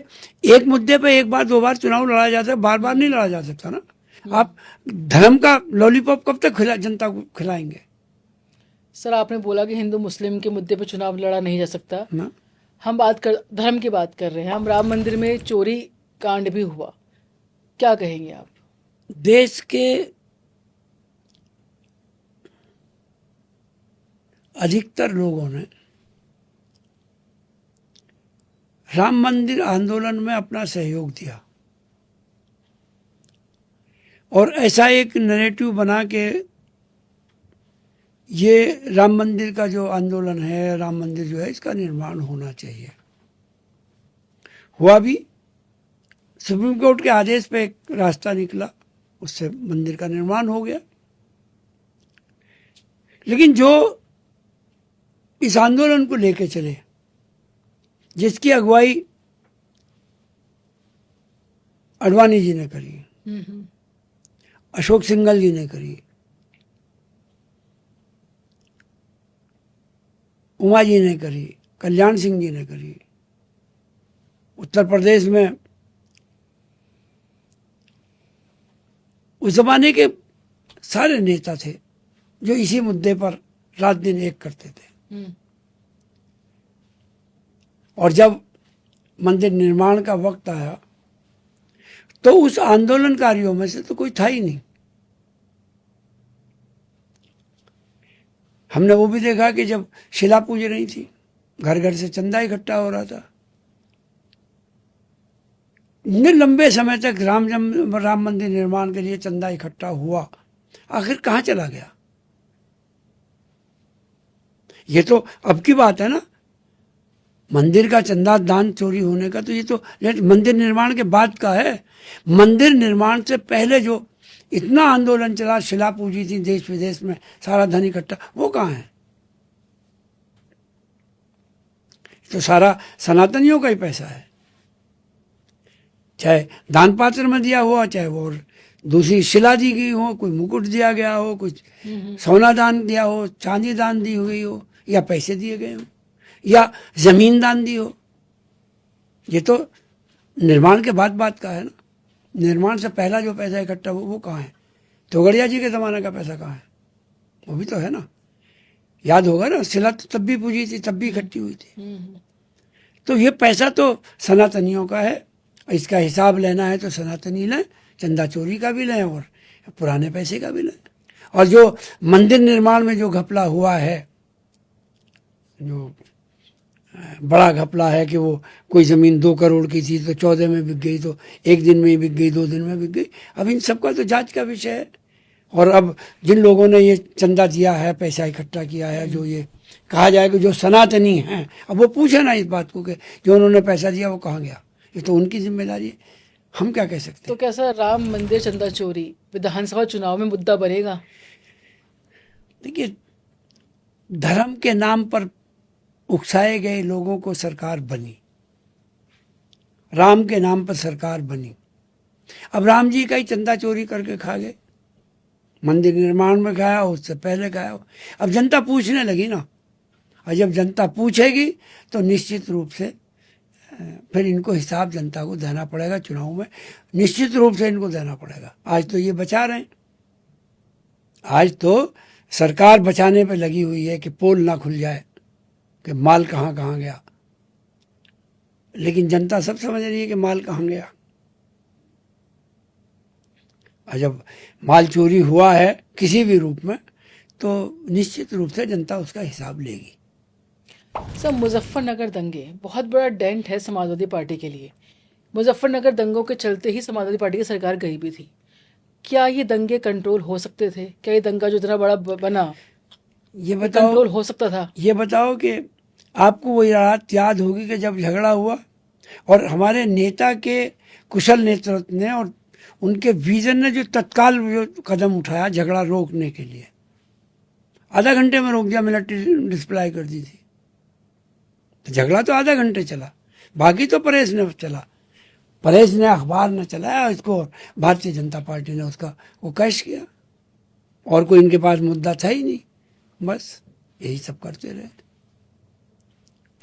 एक मुद्दे पे एक बार दो बार चुनाव लड़ा जा सकता है, बार बार नहीं लड़ा जा सकता ना। आप धर्म का लॉलीपॉप कब तक जनता को खिलाएंगे? सर, आपने बोला कि हिंदू मुस्लिम के मुद्दे पे चुनाव लड़ा नहीं जा सकता ना। हम धर्म की बात कर रहे हैं। हम राम मंदिर में चोरी कांड भी हुआ, क्या कहेंगे आप? देश के अधिकतर लोगों ने राम मंदिर आंदोलन में अपना सहयोग दिया, और ऐसा एक नैरेटिव बना के ये राम मंदिर का जो आंदोलन है, राम मंदिर जो है इसका निर्माण होना चाहिए। हुआ भी, सुप्रीम कोर्ट के आदेश पे एक रास्ता निकला, उससे मंदिर का निर्माण हो गया। लेकिन जो इस आंदोलन को लेके चले, जिसकी अगुवाई अडवाणी जी ने करी, अशोक सिंघल जी ने करी, उमा जी ने करी, कल्याण सिंह जी ने करी। उत्तर प्रदेश में उस जमाने के सारे नेता थे जो इसी मुद्दे पर रात दिन एक करते थे। और जब मंदिर निर्माण का वक्त आया तो उस आंदोलनकारियों में से तो कोई था ही नहीं। हमने वो भी देखा कि जब शिला पूज रही थी, घर घर से चंदा इकट्ठा हो रहा था। इतने लंबे समय तक राम मंदिर निर्माण के लिए चंदा इकट्ठा हुआ, आखिर कहाँ चला गया? ये तो अब की बात है ना, मंदिर का चंदा दान चोरी होने का तो ये तो मंदिर निर्माण के बाद का है। मंदिर निर्माण से पहले जो इतना आंदोलन चला, शिला पूजी थी देश विदेश में, सारा धन इकट्ठा, वो कहाँ है? तो सारा सनातनियों का ही पैसा है, चाहे दान पात्र में दिया हुआ, चाहे वो दूसरी शिला दी गई हो, कोई मुकुट दिया गया हो, कुछ सोना दान दिया हो, चांदी दान दी हुई हो, या पैसे दिए गए हो, या जमीन दान दी हो। ये तो निर्माण के बाद बात का है ना। निर्माण से पहला जो पैसा इकट्ठा हुआ वो कहाँ है? तोगड़िया जी के ज़माने का पैसा कहाँ है? वो भी तो है ना। याद होगा ना, शिला तो तब भी पूजी थी, तब भी इकट्ठी हुई थी। तो ये पैसा तो सनातनियों का है, इसका हिसाब लेना है तो सनातनी लें, चंदा चोरी का भी लें और पुराने पैसे का भी लें। और जो मंदिर निर्माण में जो घपला हुआ है, जो बड़ा घपला है कि वो कोई ज़मीन 2 करोड़ की थी तो 14 में बिक गई, तो 1 दिन में ही बिक गई, 2 दिन में बिक गई। अब इन सबका तो जांच का विषय है। और अब जिन लोगों ने ये चंदा दिया है, पैसा इकट्ठा किया है, जो ये कहा जाए कि जो सनातनी हैं, अब वो पूछे ना इस बात को कि जो उन्होंने पैसा दिया वो कहाँ गया। ये तो उनकी जिम्मेदारी है, हम क्या कह सकते हैं। तो कैसा राम मंदिर चंदा चोरी विधानसभा चुनाव में मुद्दा बनेगा? देखिए, धर्म के नाम पर उकसाए गए लोगों को सरकार बनी, राम के नाम पर सरकार बनी। अब राम जी का ही चंदा चोरी करके खा गए, मंदिर निर्माण में खाया हो, उससे पहले खाया हो। अब जनता पूछने लगी ना, और जब जनता पूछेगी तो निश्चित रूप से फिर इनको हिसाब जनता को देना पड़ेगा। चुनाव में निश्चित रूप से इनको देना पड़ेगा। आज तो ये बचा रहे हैं, आज तो सरकार बचाने पे लगी हुई है कि पोल ना खुल जाए कि माल कहाँ कहाँ गया, लेकिन जनता सब समझ रही है कि माल कहाँ गया। और जब माल चोरी हुआ है किसी भी रूप में तो निश्चित रूप से जनता उसका हिसाब लेगी। सर, मुजफ्फरनगर दंगे बहुत बड़ा डेंट है समाजवादी पार्टी के लिए। मुजफ्फरनगर दंगों के चलते ही समाजवादी पार्टी की सरकार गई भी थी। क्या ये दंगे कंट्रोल हो सकते थे? क्या ये दंगा जो इतना बड़ा बना, ये बताओ, कंट्रोल हो सकता था? ये बताओ कि आपको वही रात याद होगी कि जब झगड़ा हुआ और हमारे नेता के कुशल नेतृत्व ने और उनके विजन ने जो तत्काल जो कदम उठाया झगड़ा रोकने के लिए, आधा घंटे में रोक दिया, मिलिट्री डिस्प्लाई कर दी थी। तो झगड़ा तो आधा घंटे चला, बाकी तो परेश ने चला, परेश ने अखबार ने चलाया इसको, और भारतीय जनता पार्टी ने उसका वो कैश किया, और कोई इनके पास मुद्दा था ही नहीं, बस यही सब करते रहे।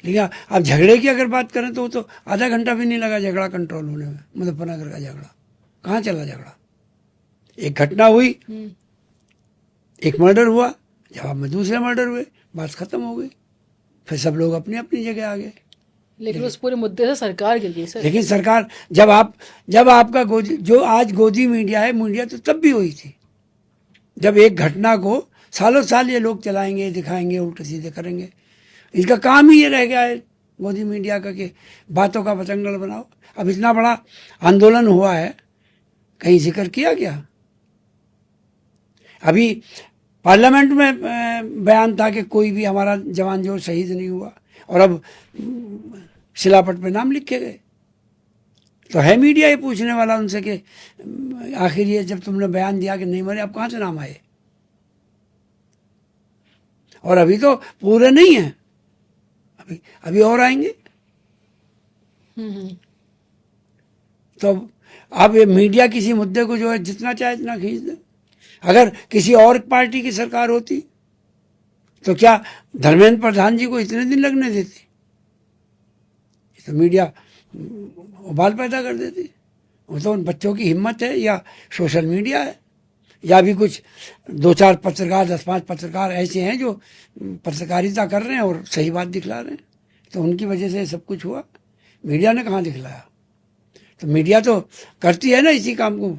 लेकिन अब झगड़े की अगर बात करें तो आधा घंटा भी नहीं लगा झगड़ा कंट्रोल होने में। मुजफ्फरनगर का झगड़ा कहाँ चला? झगड़ा एक घटना हुई, एक मर्डर हुआ, जवाब में दूसरे मर्डर हुए, बात खत्म हो गई, फिर सब लोग अपनी अपनी जगह आ गए। लेकिन उस पूरे मुद्दे से सरकार गिर गई सर। लेकिन सरकार जब आपका जो आज गोदी मीडिया है, मीडिया तो तब भी हुई थी जब एक घटना को सालों साल ये लोग चलाएंगे, दिखाएंगे, उल्टे सीधे करेंगे। इनका काम ही ये रह गया है गोदी मीडिया का कि बातों का पतंगड़ बनाओ। अब इतना बड़ा आंदोलन हुआ है, कहीं जिक्र किया क्या? अभी पार्लियामेंट में बयान था कि कोई भी हमारा जवान जो शहीद नहीं हुआ, और अब शिलापट पे नाम लिखे गए। तो है मीडिया ये पूछने वाला उनसे कि आखिर ये जब तुमने बयान दिया कि नहीं मरे, अब कहाँ से नाम आए? और अभी तो पूरे नहीं है, अभी और आएंगे। तो अब ये मीडिया किसी मुद्दे को जो है जितना चाहे इतना खींच दे। अगर किसी और पार्टी की सरकार होती तो क्या धर्मेंद्र प्रधान जी को इतने दिन लगने देती? तो मीडिया उबाल पैदा कर देती। वो तो उन बच्चों की हिम्मत है या सोशल मीडिया है या भी कुछ 2-4 पत्रकार 10-5 पत्रकार ऐसे हैं जो पत्रकारिता कर रहे हैं और सही बात दिखला रहे हैं, तो उनकी वजह से सब कुछ हुआ। मीडिया ने कहाँ दिखलाया? तो मीडिया तो करती है ना इसी काम को।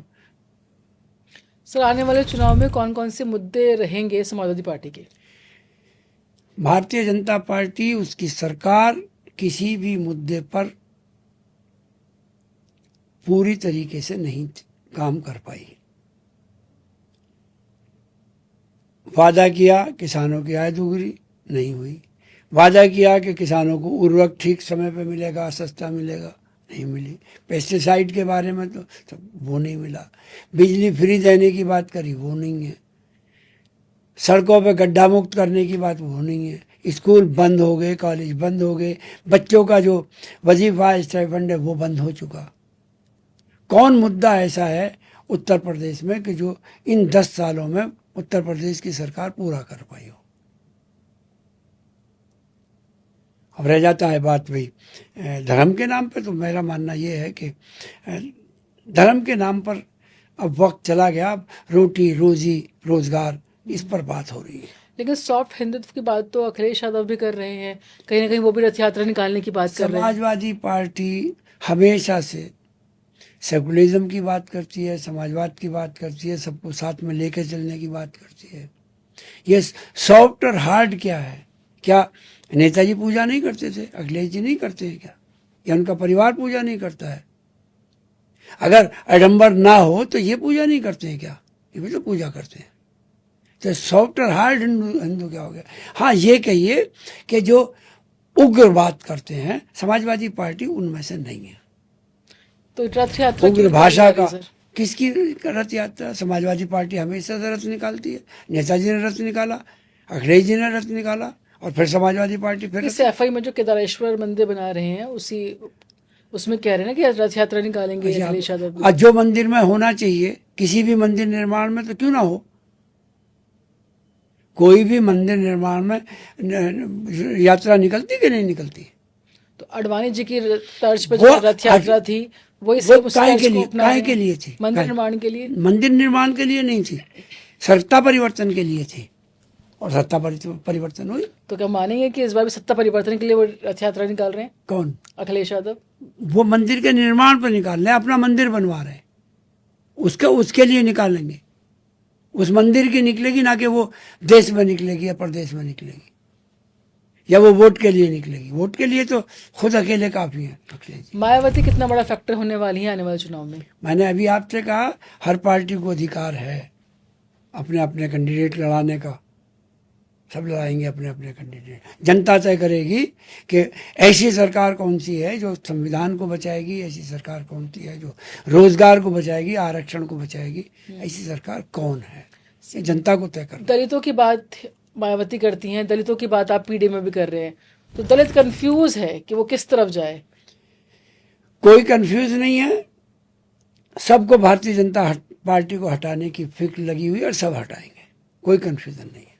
सर, आने वाले चुनाव में कौन कौन से मुद्दे रहेंगे समाजवादी पार्टी के? भारतीय जनता पार्टी, उसकी सरकार किसी भी मुद्दे पर पूरी तरीके से नहीं काम कर पाई। वादा किया किसानों की आय दोगुनी, नहीं हुई। वादा किया कि किसानों को उर्वरक ठीक समय पे मिलेगा, सस्ता मिलेगा, नहीं मिली। पेस्टिसाइड के बारे में तो वो नहीं मिला। बिजली फ्री देने की बात करी, वो नहीं है। सड़कों पे गड्ढा मुक्त करने की बात, वो नहीं है। स्कूल बंद हो गए, कॉलेज बंद हो गए, बच्चों का जो वजीफा स्टाइपेंड है वो बंद हो चुका। कौन मुद्दा ऐसा है उत्तर प्रदेश में कि जो इन 10 सालों में उत्तर प्रदेश की सरकार पूरा कर पाई हो? अब रह जाता है बात वही धर्म के नाम पर। तो मेरा मानना ये है कि धर्म के नाम पर अब वक्त चला गया। अब रोटी रोजी रोजगार इस पर बात हो रही है। लेकिन सॉफ्ट हिंदुत्व की बात तो अखिलेश यादव भी कर रहे हैं, कहीं ना कहीं वो भी रथ यात्रा निकालने की बात कर रहे हैं। समाजवादी पार्टी हमेशा से सेकुलरिज्म की बात करती है, समाजवाद की बात करती है, सबको साथ में लेके चलने की बात करती है। ये सॉफ्ट और हार्ड क्या है? क्या नेताजी पूजा नहीं करते थे? अखिलेश जी नहीं करते हैं क्या? या उनका परिवार पूजा नहीं करता है? अगर आडंबर ना हो तो ये पूजा नहीं करते हैं क्या? ये भी तो पूजा करते हैं। तो सॉफ्ट और हार्ड हिंदू क्या हो गया? हाँ, ये कहिए कि जो उग्र बात करते हैं समाजवादी पार्टी उनमें से नहीं है। तो रथ यात्रा उग्र भाषा का किसकी रथ यात्रा? समाजवादी पार्टी हमेशा से रथ निकालती है। नेताजी ने रथ निकाला, अखिलेश जी ने रथ निकाला, और फिर समाजवादी पार्टी फिर इस एफआई में जो केदारेश्वर मंदिर बना रहे हैं उसमें कह रहे हैं ना कि रथ यात्रा निकालेंगे अखिलेश यादव। आज जो मंदिर में होना चाहिए किसी भी मंदिर निर्माण में, तो क्यों ना हो? कोई भी मंदिर निर्माण में यात्रा निकलती कि नहीं निकलती? तो अडवाणी जी की तर्ज पे जो रथ यात्रा थी वही काय के लिए थी? मंदिर निर्माण के लिए? मंदिर निर्माण के लिए नहीं थी, सत्ता परिवर्तन के लिए थी, और सत्ता परिवर्तन हुई। तो क्या मानेंगे कि इस बार भी सत्ता परिवर्तन के लिए वो रथ यात्रा निकाल रहे हैं? कौन? अखिलेश यादव। वो मंदिर के निर्माण पर निकाल रहे हैं, अपना मंदिर बनवा रहे हैं, उसके लिए निकालेंगे। उस मंदिर की निकलेगी, ना कि वो देश में निकलेगी या प्रदेश में निकलेगी, या वो वोट के लिए निकलेगी। वोट के लिए तो खुद अकेले काफी है। मायावती कितना बड़ा फैक्टर होने वाली है आने वाले चुनाव में? मैंने अभी आपसे कहा, हर पार्टी को अधिकार है अपने अपने कैंडिडेट लड़ाने का। सब लड़ाएंगे अपने अपने कैंडिडेट। जनता तय करेगी कि ऐसी सरकार कौन सी है जो संविधान को बचाएगी, ऐसी सरकार कौन सी है जो रोजगार को बचाएगी, आरक्षण को बचाएगी, ऐसी सरकार कौन है, ये जनता को तय करना। दलितों की बात मायावती करती हैं, दलितों की बात आप पीडी में भी कर रहे हैं, तो दलित कंफ्यूज है कि वो किस तरफ जाए। कोई कंफ्यूज नहीं है, सबको भारतीय जनता पार्टी को हटाने की फिक्र लगी हुई, और सब हटाएंगे, कोई कंफ्यूजन नहीं है।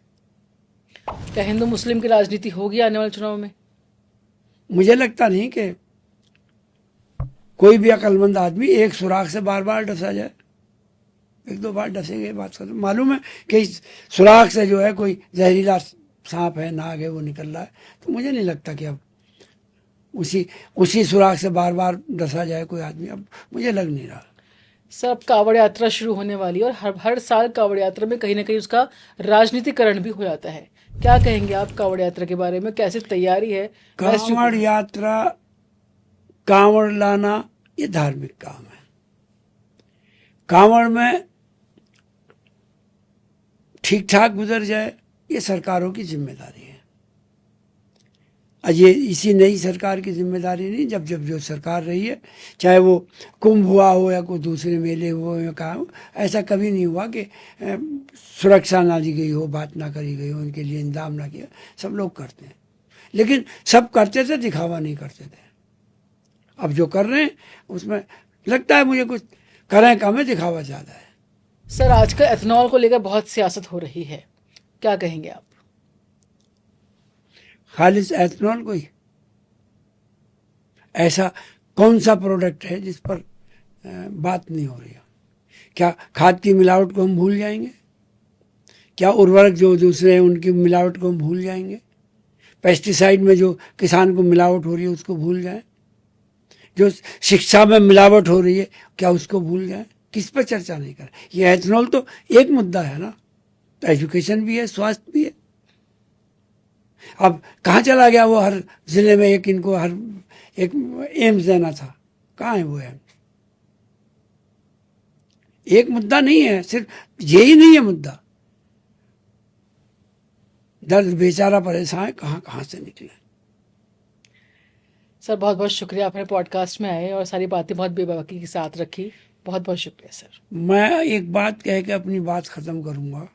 क्या हिंदू मुस्लिम की राजनीति होगी आने वाले चुनाव में? मुझे लगता नहीं कि कोई भी अक्लमंद आदमी एक सुराख से बार बार डसा जाए। 1-2 बार डसेंगे, बात खत्म। मालूम है कि इस सुराख से जो है कोई जहरीला सांप है, नाग है, वो निकल रहा है, तो मुझे नहीं लगता कि अब उसी सुराख से बार बार डसा जाए कोई आदमी। अब मुझे लग नहीं रहा। सर, अब कावड़ यात्रा शुरू होने वाली है, और हर साल कावड़ यात्रा में कहीं ना कहीं उसका राजनीतिकरण भी हो जाता है। क्या कहेंगे आप कावड़ यात्रा के बारे में? कैसी तैयारी है? कावड़ यात्रा, कावड़ लाना, ये धार्मिक काम है। कावड़ में ठीक ठाक गुजर जाए, ये सरकारों की जिम्मेदारी है। ये इसी नई सरकार की जिम्मेदारी नहीं, जब जब जो सरकार रही है, चाहे वो कुंभ हुआ हो या कोई दूसरे मेले हुए या कहा हो, ऐसा कभी नहीं हुआ कि सुरक्षा ना दी गई हो, बात ना करी गई हो, उनके लिए इंतजाम ना किया। सब लोग करते हैं, लेकिन सब करते थे, दिखावा नहीं करते थे। अब जो कर रहे हैं उसमें लगता है मुझे कुछ करें कम है, दिखावा ज़्यादा है। सर आजकल एथेनॉल को लेकर बहुत सियासत हो रही है, क्या कहेंगे आप? खालिस एथनॉल कोई ऐसा कौन सा प्रोडक्ट है जिस पर बात नहीं हो रही है? क्या खाद की मिलावट को हम भूल जाएंगे? क्या उर्वरक जो दूसरे हैं उनकी मिलावट को हम भूल जाएंगे? पेस्टिसाइड में जो किसान को मिलावट हो रही है उसको भूल जाएं? जो शिक्षा में मिलावट हो रही है क्या उसको भूल जाएं? किस पर चर्चा नहीं करें? ये एथनॉल तो एक मुद्दा है ना, तो एजुकेशन भी है, स्वास्थ्य भी है। अब कहाँ चला गया वो? हर जिले में एक इनको हर एक एम्स देना था, कहाँ है वो एम्स? एक मुद्दा नहीं है, सिर्फ यही नहीं है मुद्दा। दर्द बेचारा परेशान है, कहाँ कहाँ से निकले। सर बहुत बहुत शुक्रिया, आपने पॉडकास्ट में आए और सारी बातें बहुत बेबाकी के साथ रखी। बहुत बहुत शुक्रिया सर। मैं एक बात कह के अपनी बात खत्म करूंगा,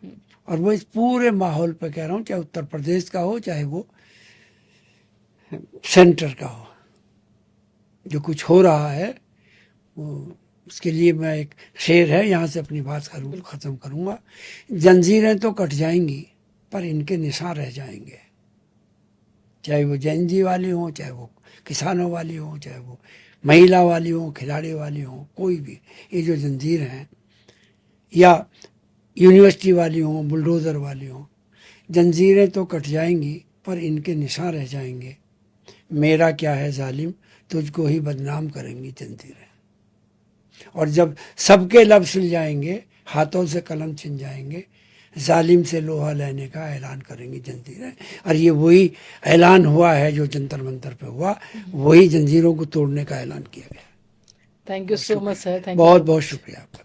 और वो इस पूरे माहौल पे कह रहा हूँ, चाहे उत्तर प्रदेश का हो चाहे वो सेंटर का हो। जो कुछ हो रहा है वो, उसके लिए मैं एक शेर है यहाँ से अपनी बात खत्म करूंगा। जंजीरें तो कट जाएंगी पर इनके निशान रह जाएंगे, चाहे वो जैन जी वाली हो, चाहे वो किसानों वाली हो, चाहे वो महिला वाली हो, खिलाड़ी वाली हो, कोई भी। ये जो जंजीर हैं, या यूनिवर्सिटी वाली हो, बुलडोज़र वाली हो, जंजीरें तो कट जाएंगी पर इनके निशान रह जाएंगे। मेरा क्या है जालिम, तुझको ही बदनाम करेंगी जंजीरें। और जब सबके लब सिल जाएंगे, हाथों से कलम छिन जाएंगे, जालिम से लोहा लेने का ऐलान करेंगी जंजीरें। और ये वही ऐलान हुआ है जो जंतर मंतर पे हुआ, वही जंजीरों को तोड़ने का ऐलान किया गया। Thank you so much sir. Thank you. बहुत बहुत शुक्रिया आपका।